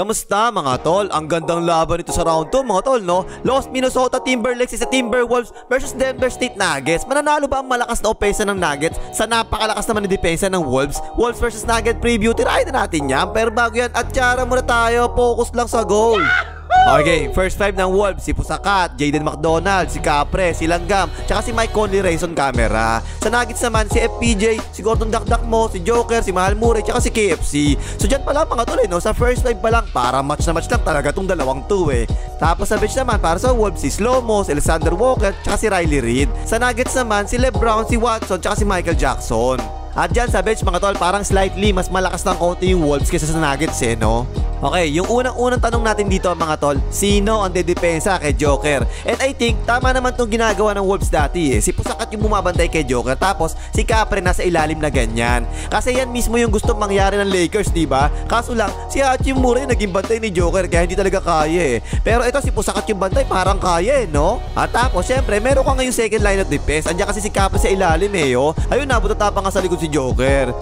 Kamusta mga tol? Ang gandang laban nito sa round 2 mga tol, no? Los Minnesota Timberwolves sa Timberwolves versus Denver State Nuggets. Mananalo ba ang malakas na opensa ng Nuggets sa napakalakas naman na depensa ng Wolves? Wolves versus Nuggets preview, tirahin na natin yan. Pero bago yan, at tsara muna tayo, focus lang sa goal. Okay, first five ng Wolves, si Pusakat, Jaden McDonald, si Capre, si Langgam, tsaka si Mike Conley Rayson Camera. Sa Nuggets naman, si FPJ, si Gordon Dakdakmo, si Joker, si Mahal Murray, tsaka si KFC. So dyan pala mga tol, no? Sa first five pa lang, para match na match lang talaga itong dalawang to Tapos sa bench naman, para sa Wolves, si Slomo, si Alexander Walker, tsaka si Riley Reid. Sa Nuggets naman, si LeBron, si Watson, tsaka si Michael Jackson. At dyan sa bench mga tol, parang slightly mas malakas ng konti yung Wolves kaysa sa Nuggets no? Okay, yung unang tanong natin dito mga tol, sino ang dedepensa kay Joker? And I think tama naman tong ginagawa ng Wolves dati Si Pusakat yung bumabantay kay Joker, tapos si Capre nasa ilalim na ganyan. Kasi yan mismo yung gustong mangyari ng Lakers, diba? Kaso lang, si Hachimura yung naging bantay ni Joker kaya hindi talaga kaya Pero ito si Pusakat yung bantay, parang kaya no? At tapos syempre, meron ka ngayong second line of defense. Andiyan kasi si Capre sa ilalim Ayun, nabutotapa nga sa likod si Joker.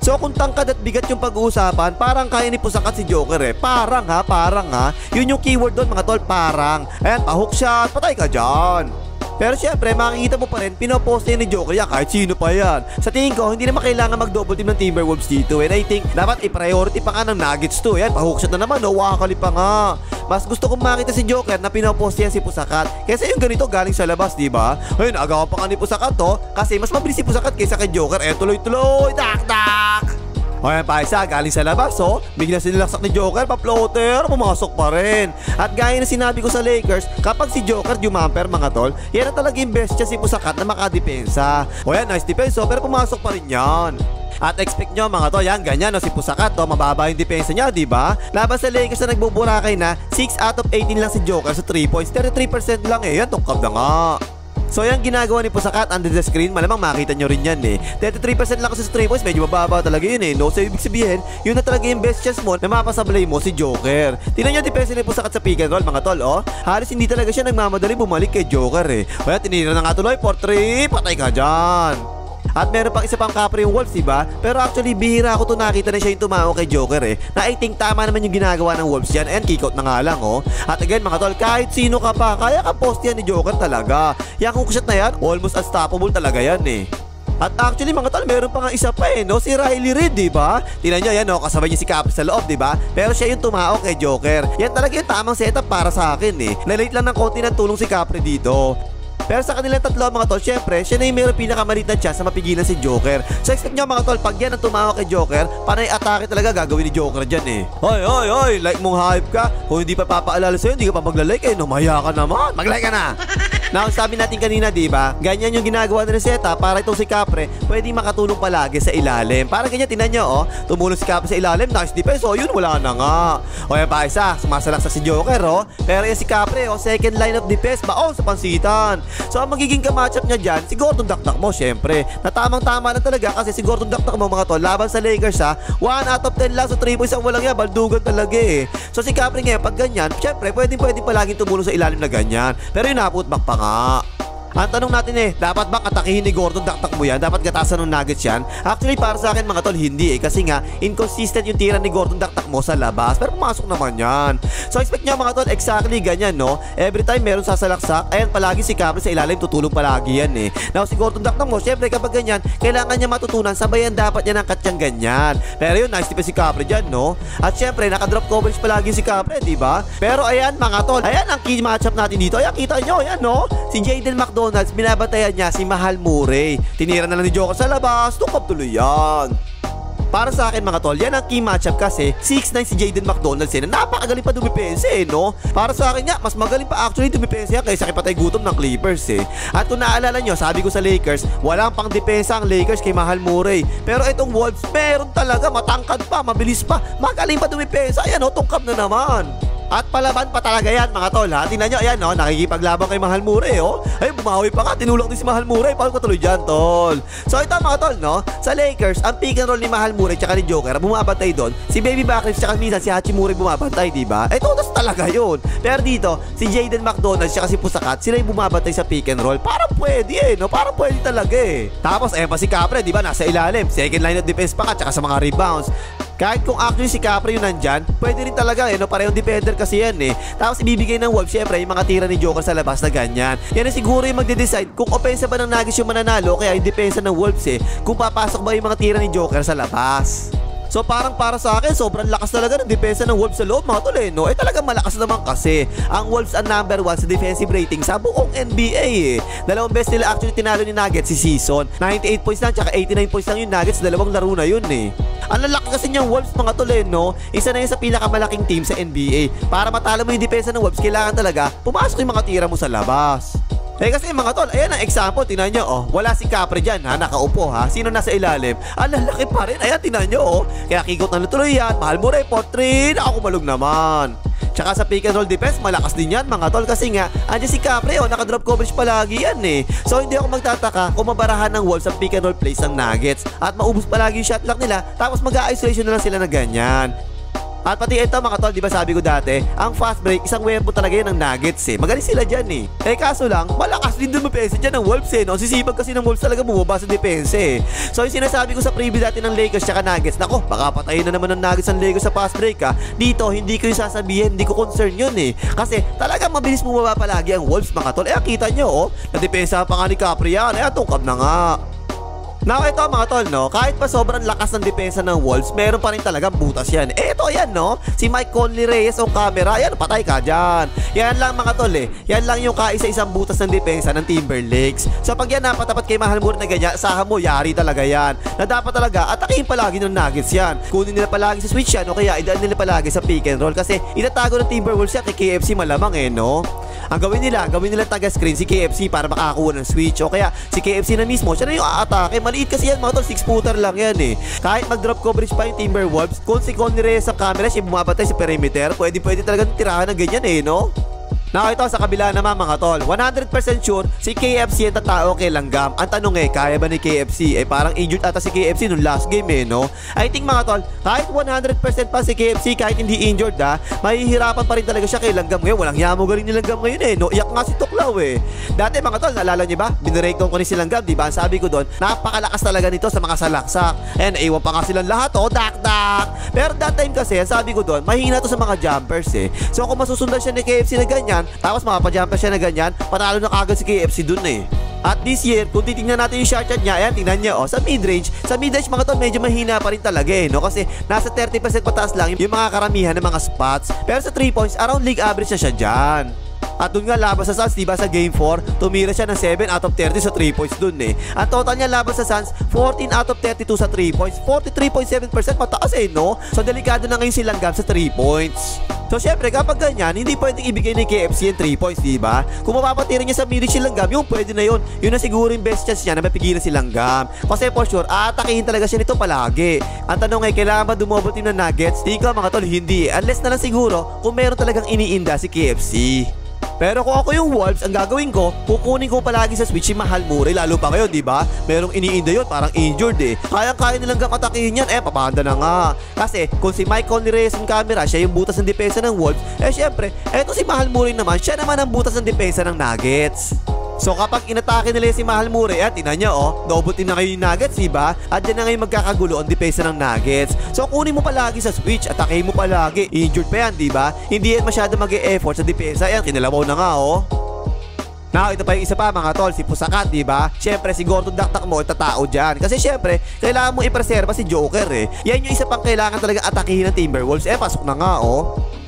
So kung tangkad at bigat yung pag-uusapan, parang kaya ni Pusakat si Joker Parang ha. Yun yung keyword doon mga tol, parang. Ayan, pa-hook shot, patay ka dyan. Pero syempre, makikita mo pa rin, pinopost ni Joker yan kahit sino pa yan. Sa tingin ko, hindi naman kailangan mag-double team ng Timberwolves dito And I think, dapat i-priority pa nga ng Nuggets to Yan, pa-hook shot na naman, wakali pa nga. Mas gusto kong makita si Joker na pinopost yan si Pusakat kaysa yung ganito galing sa labas, diba? Ayun, agawan pa nga ni Pusakat kasi mas mabilis si Pusakat kaysa kay Joker tuloy-tuloy, dak-dak! O yan pa isa, galing sa labas bigla sinilaksak ni Joker, pa-floater, pumasok pa rin. At gaya na sinabi ko sa Lakers, kapag si Joker jumamper mga tol, yan na talaga yung best siya si Pusakat na makadepensa. O yan, nice defense pero pumasok pa rin yan. At expect nyo mga tol, yan ganyan si Pusakat mababa yung depensa niya, diba? Laban sa Lakers na nagbuburakay na 6 out of 18 lang si Joker sa 3 points, 33% lang yan, tungkab na nga. So yan ginagawa ni Pusakat under the screen, malamang makita nyo rin yan 33% lang kasi sa 3 points, medyo mababa talaga yun no? So ibig sabihin, yun na talaga yung best chance mo na mapasablay mo si Joker. Tingnan nyo depensa ni Pusakat sa pick and roll mga tol halos hindi talaga siya nagmamadali bumalik kay Joker Kaya tinira na nga tuloy, 4-3, patay ka dyan. At meron pang isa pang Capre yung Wolves, diba? Pero actually, bihira ako to nakita na siya yung tumao kay Joker Na I think tama naman yung ginagawa ng Wolves yan. And kick out na nga lang At again mga tol, kahit sino ka pa, kaya ka post yan ni Joker talaga. Yung hookshot na yan, almost unstoppable talaga yan At actually mga tol, meron pa nga isa pa Si Riley Reid, diba? Tingnan nyo yan kasabay niya si Capre sa loob, diba? Pero siya yung tumao kay Joker. Yan talaga yung tamang setup para sa akin Nalate lang ng konti ng tulong si Capre dito. Pero sa kanilang tatlo mga tol, syempre, siya na yung meron pinakamalit na chance na mapigilan si Joker. So expect nyo mga tol, pag yan ang tumawag kay Joker, panay atake talaga gagawin ni Joker dyan Hoy, like mong hype ka. Kung hindi pa papaalala sa'yo, hindi ka pa maglalike Maya ka naman, mag-like ka na. Now, sabi natin kanina, diba? Ganyan yung ginagawa na ng setup para itong si Capre pwedeng makatulong palagi sa ilalim. Para ganyan, tinan nyo tumulong si Capre sa ilalim, nice defense yun, wala na nga. O yan pa isa, sumasalaksa si Joker Pero yan si Capre second line of defense, baon sa pansitan. So ang magiging ka-matchup niya dyan, si Gordon Dakdakmo syempre. Na tamang-tama na talaga kasi si Gordon Dakdakmo mga tol, laban sa Lakers 1 out of 10 lang sa 3 points ang walang yan, baldugan talaga So si Capre ngayon, pag ganyan, syempre pwedeng palaging tumulong sa ilalim na ganyan. Pero yung naputback pa nga. Ang tanong natin dapat bang atakihin ni Gordon Dakdakmo yan? Dapat gatasan ng Nuggets yan? Actually para sa akin mga tol, hindi kasi nga inconsistent yung tira ni Gordon Dakdakmo sa labas. Pero pumasok naman yan. So expect nyo mga tol, exactly ganyan Every time meron sasalaksak, ayan palagi si Capre sa ilalim, tutulong palagi yan Now si Gordon Dakdakmo, syempre kapag ganyan, kailangan niya matutunan, sabayan dapat niya ng katyang ganyan. Pero yun, nice tip si Capre dyan At syempre, nakadrop coverage palagi si Capre, diba? Pero ayan mga tol, ayan ang key matchup natin dito. Ayan, kita nyo, ayan si Jaden McDonald, binabatayan niya si Mahal Murray. Tinira na lang ni Joker sa labas, tukap tuloy yan. Para sa akin mga tol, yan ang key matchup kasi 6'9 si Jaden McDonald na napakagaling pa dumipensa Para sa akin nga, mas magaling pa actually dumipensa yan kaysa kipatay gutom ng Clippers At kung naalala nyo, sabi ko sa Lakers, walang pang depensa ang Lakers kay Mahal Murray. Pero itong Wolves, meron talaga, matangkad pa, mabilis pa, magaling pa dumipensa. Ayan tungkap na naman. At palaban pa talaga yan mga tol Tingnan nyo, ayan nakikipaglaban kay Mahal Murray Ay, bumawi pa nga, tinulak din si Mahal Murray. Paano ko tuloy dyan tol? So ito mga tol sa Lakers, ang pick and roll ni Mahal Murray tsaka ni Joker, bumabantay doon si Baby Backlips tsaka minsan si Hachimura bumabantay, diba? Ito talaga yun. Pero dito, si Jaden McDonald tsaka si Pusakat, sila yung bumabantay sa pick and roll. Parang pwede parang pwede talaga Tapos pa si Capre, diba? Nasa ilalim, second line of defense pa ka tsaka sa mga rebounds. Kahit kung actually si Capri yung nandyan, pwede rin talaga no? Parehong defender kasi yan Tapos ibibigay ng Wolves syempre yung mga tira ni Joker sa labas na ganyan. Yan na siguro yung magde-decide kung opensa ba ng Nuggets yung mananalo kaya yung depensa ng Wolves kung papasok ba yung mga tira ni Joker sa labas. So parang para sa akin, sobrang lakas talaga ng depensa ng Wolves sa loob mga tol no? Talagang malakas naman kasi ang Wolves ang number 1 sa defensive rating sa buong NBA Dalawang best nila actually tinalo ni Nuggets si season. 98 points lang tsaka 89 points lang yung Nuggets, dalawang laro na yun Ang lalaki kasi niyang Wolves mga tol no? Isa na yun sa pinakamalaking team sa NBA. Para matalo mo yung depensa ng Wolves, kailangan talaga pumasok yung mga tira mo sa labas. Kasi mga tol, ayan ang example, tingnan nyo wala si Capri dyan nakaupo sino nasa ilalim? Ang lalaki pa rin, ayan tingnan nyo Kaya kikot na natuloy yan, mahal mo rin, potrin, nakakumalog naman. Tsaka sa pick and roll defense, malakas din yan mga tol kasi nga, andyan si Capri nakadrop coverage palagi yan So hindi ako magtataka kung mabarahan ng Wolves ang pick and roll plays ng Nuggets at maubos palagi yung shot clock nila tapos mag-isolation na lang sila na ganyan. At pati ito mga tol, di ba sabi ko dati, ang fast break, isang weapon talaga yan ng Nuggets Magaling sila dyan kaso lang, malakas din dumapensa dyan ng Wolves Sisibag kasi ng Wolves talaga bumaba sa depensa So yung sinasabi ko sa preview dati ng Lakers tsaka Nuggets, nako, baka patayin na naman ng Nuggets ang Lakers sa fast break Dito, hindi ko yung sasabihin, hindi ko concern yun Kasi talagang mabilis bumaba palagi ang Wolves mga tol. Kita nyo na depensa pa nga ni Capri yan, tungkab na nga. Now ito mga tol kahit pa sobrang lakas ng depensa ng Wolves, meron pa rin talagang butas yan. Ito yan si Mike Conley Reyes o camera, yan patay ka dyan. Yan lang mga tol yan lang yung kaisa-isang butas ng depensa ng Timberlakes. So pag yan napatapat kay Mahal Moore na ganyan, asahan mo yari talaga yan. Na dapat talaga atakihin palagi ng Nuggets yan. Kunin nila palagi sa switch yan o kaya idaan nila palagi sa pick and roll kasi itatago ng Timberwolves yan kay KFC malamang Ang gawin nila taga-screen si KFC para makakuha ng switch o kaya si KFC na mismo, siya na yung aatake. Maliit kasi yan mga tol, 6-footer lang yan Kahit mag-drop coverage pa yung Timberwolves, kung si Conley Reyes sa camera siya bumabatay sa perimeter, pwede talagang tirahan ng ganyan Now ito sa kabila naman mga tol, 100% sure si KFC ang tatao kay Langgam. Ang tanong kaya ba ni KFC? Parang injured ata si KFC nung last game I think mga tol, kahit 100% pa si KFC, kahit hindi injured mahihirapan pa rin talaga siya kay Langgam ngayon. Walang yamo galing ni Langgam ngayon Iyak nga si Tuklaw Dati mga tol, naalala niyo ba? Binirake ko ni si Langgam, diba? Ang sabi ko doon, napakalakas talaga nito sa mga salaksak. Naiwan pa nga silang lahat dak. Pero that time kasi, ang sabi ko doon, mahina to sa mga jumpers So kung masusundan siya ni KFC na ganyan, tapos makapajumper siya na ganyan, panalo na kagad si KFC dun At this year, kung titingnan natin yung shot niya, ayan, tingnan niya sa mid-range mga tol, medyo mahina pa rin talaga kasi nasa 30% pataas lang yung mga karamihan ng mga spots. Pero sa 3 points, around league average na siya dyan. At dun nga laban sa Suns, diba sa game 4, tumira siya ng 7 out of 30 sa 3 points dun Ang total niya laban sa Suns, 14 out of 32 sa 3 points, 43.7%, mataas no? So delikado na ngayon si Langgam sa 3 points. So syempre kapag ganyan, hindi pwedeng ibigay ni KFC yung 3 points, diba? Kung mapapatira niya sa mid-range si Langgam, yung pwede na yun. Yun na siguro yung best chance niya na mapigilan si Langgam. Kasi for sure, aatakihin talaga siya nito palagi. Ang tanong kailangan ba dumobble team ng Nuggets? Ikaw mga tol, hindi Unless na lang siguro kung meron talagang iniinda si KFC. Pero kung ako yung Wolves, ang gagawin ko, kukunin ko palagi sa switch si Mahal Moore, lalo pa ngayon, di ba? Merong iniinda yun, parang injured Kaya nilang gakatakihin yan, papanda na nga. Kasi kung si Mike Conley Reyes ang camera, siya yung butas ng depensa ng Wolves, syempre, eto si Mahal Moore naman, siya naman ang butas ng depensa ng Nuggets. So kapag inatake nila si Mahal Moore, tingnan nyo double team na kayo yung Nuggets, diba? At dyan na ngayon magkakagulo ang depensa ng Nuggets. So kunin mo palagi sa switch, atakehin mo palagi. Injured pa yan, diba? Hindi yan masyado mag-e-effort sa depensa. Yan, kinalabaw na nga Now, ito pa yung isa pa mga tol, si Pusakat, diba? Siyempre, si Gordon Dakdak mo, itatao dyan. Kasi siyempre, kailangan mo ipreserba si Joker Yan yung isa pang kailangan talaga atakihin ng Timberwolves. Pasok na nga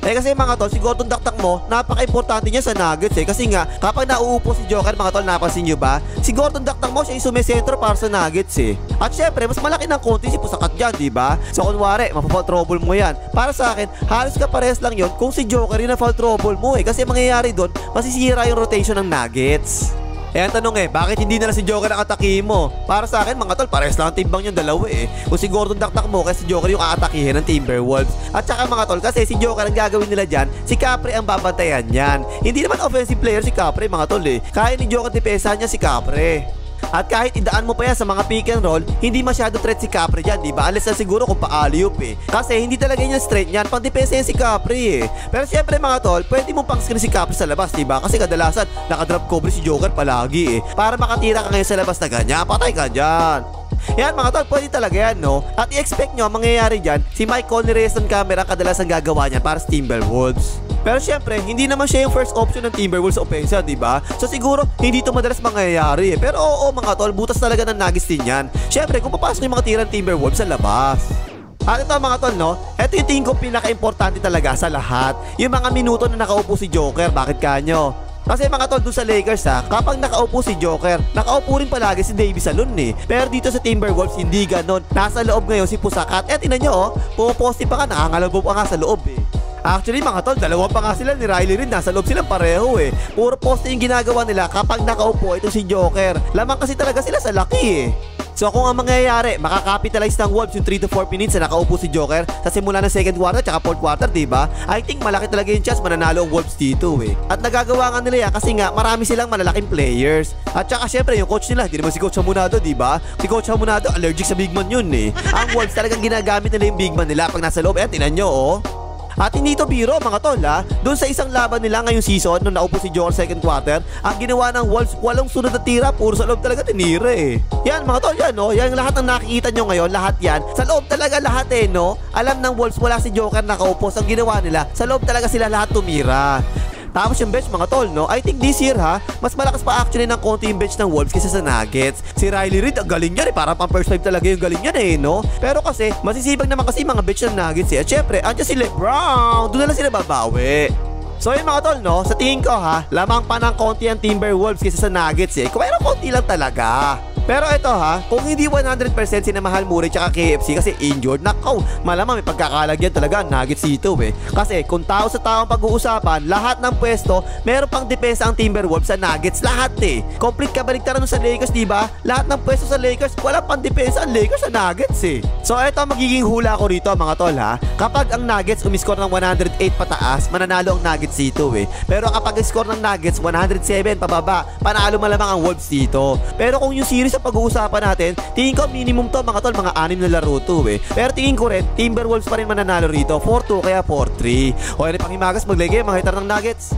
kasi mga tol, si Gordon Dakdak mo, napaka-importante niya sa Nuggets Kasi nga, kapag nauupo si Joker, mga tol, napansin nyo ba? Si Gordon Dakdak mo, siya yung sumesentro para sa Nuggets At syempre, mas malaki ng konti si Pusakat dyan, diba? So kunwari, mapafoul trouble mo yan. Para sa akin, halos kaparehas lang yon kung si Joker yung na-foul trouble mo Kasi mangyayari doon, masisira yung rotation ng Nuggets. Ang tanong bakit hindi na lang si Joker ang atakihin mo? Para sa akin mga tol, parehas lang ang timbang yung dalawa Kung si Gordon Dakdak mo, kasi si Joker yung aatakihin ng Timberwolves. At saka mga tol, kasi si Joker ang gagawin nila dyan, si Capri ang babantayan yan. Hindi naman offensive player si Capri mga tol Kaya ni Joker depensahan niya si Capri. At kahit idaan mo pa yan sa mga pick and roll, hindi masyado threat si Capri dyan, diba? Unless na siguro kung pa-alley-oop Kasi hindi talaga yan straight niyan, pang depensa yan si Capri Pero syempre mga tol, pwede mong pang screen si Capri sa labas, diba? Kasi kadalasan, nakadrop coverage si Joker palagi Para makatira ka ngayon sa labas na ganyan, patay ka dyan. Yan mga tol, pwede talaga yan, no? At i-expect nyo, ang mangyayari dyan, si Mike Conley Reyes ng camera kadalasan gagawa niyan para sa Timberwolves. Pero syempre, hindi naman siya yung first option ng Timberwolves sa opensa, diba? So siguro, hindi ito madalas mangyayari eh. Pero oo mga tol, butas talaga ng Nuggets din yan. Syempre, kung papasok yung mga tira ng Timberwolves sa labas. At ito mga tol, no? Ito yung tingin ko pinaka-importante talaga sa lahat. Yung mga minuto na nakaupo si Joker. Bakit kanyo? Kasi mga tol, dun sa Lakers kapag nakaupo si Joker, nakaupo rin palagi si Davis Alon eh. Pero dito sa Timberwolves, hindi ganon. Nasa loob ngayon si Pusakat. Tinan nyo, pumoposte pa nga, nakangalabo pa nga sa loob eh. Actually mga tol, dalawa pa nga sila ni Riley rin, nasa loob silang pareho eh. Puro poste yung ginagawa nila kapag nakaupo itong si Joker. Lamang kasi talaga sila sa laki eh. So kung ang mangyayari, makakapitalize ng Wolves yung 3 to 4 minutes na nakaupo si Joker sa simula ng second quarter tsaka fourth quarter, diba? I think malaki talaga yung chance mananalo ang Wolves dito eh. At nagagawa nga nila yan kasi nga marami silang malalaking players. At tsaka syempre yung coach nila, hindi naman si Coach Hamunado, diba? Si Coach Hamunado allergic sa big man yun eh. Ang Wolves talagang ginagamit nila yung big man nila pag nasa loob. Tinan nyo oh. At hindi ito biro mga tol doon sa isang laban nila ngayong season nung naupo si Joker second quarter, ang ginawa ng Wolves 8 sunod na tira, puro sa loob talaga tinira eh. Yan mga tol, yan no, yan lahat ng nakikita nyo ngayon, lahat yan, sa loob talaga lahat eh no. Alam ng Wolves wala si Joker nakaupo, ang ginawa nila, sa loob talaga sila lahat tumira. Tapos yung bench mga tol, no? I think this year mas malakas pa actually ng konti yung bench ng Wolves kaysa sa Nuggets. Si Riley Reid, ang galing yan eh. Parang pang first time talaga yung galing yan eh, no? Pero kasi, masisibag naman kasi mga bench ng Nuggets eh. At syempre, andyan si LeBron. Doon na lang sila babawi. So yun mga tol, no? Sa tingin ko lamang pa ng konti ang Timberwolves kaysa sa Nuggets eh. Kung mayroon konti lang talaga. Pero ito kung hindi 100% sinamahal Murray tsaka KFC kasi injured, nakaw, malamang may pagkakalagyan talaga ang Nuggets dito eh. Kasi kung tao sa taong pag-uusapan, lahat ng pwesto, meron pang depensa ang Timberwolves sa Nuggets, lahat eh. Complete kabaligtaran sa Lakers, diba? Lahat ng pwesto sa Lakers, wala pang depensa ang Lakers sa Nuggets eh. So ito magiging hula ko rito mga tol kapag ang Nuggets umiscore ng 108 pataas, mananalo ang Nuggets dito eh. Pero kapag score ng Nuggets 107 pababa, panalo malamang ang Wolves dito. Pero kung yung series sa pag-uusapan natin, tingin ko minimum to mga tol, mga 6 na laro to eh. Pero tingin ko rin, Timberwolves pa rin mananalo rito, 4-2 kaya 4-3. O yan pang himagas, maglagay mga hitar ng Nuggets.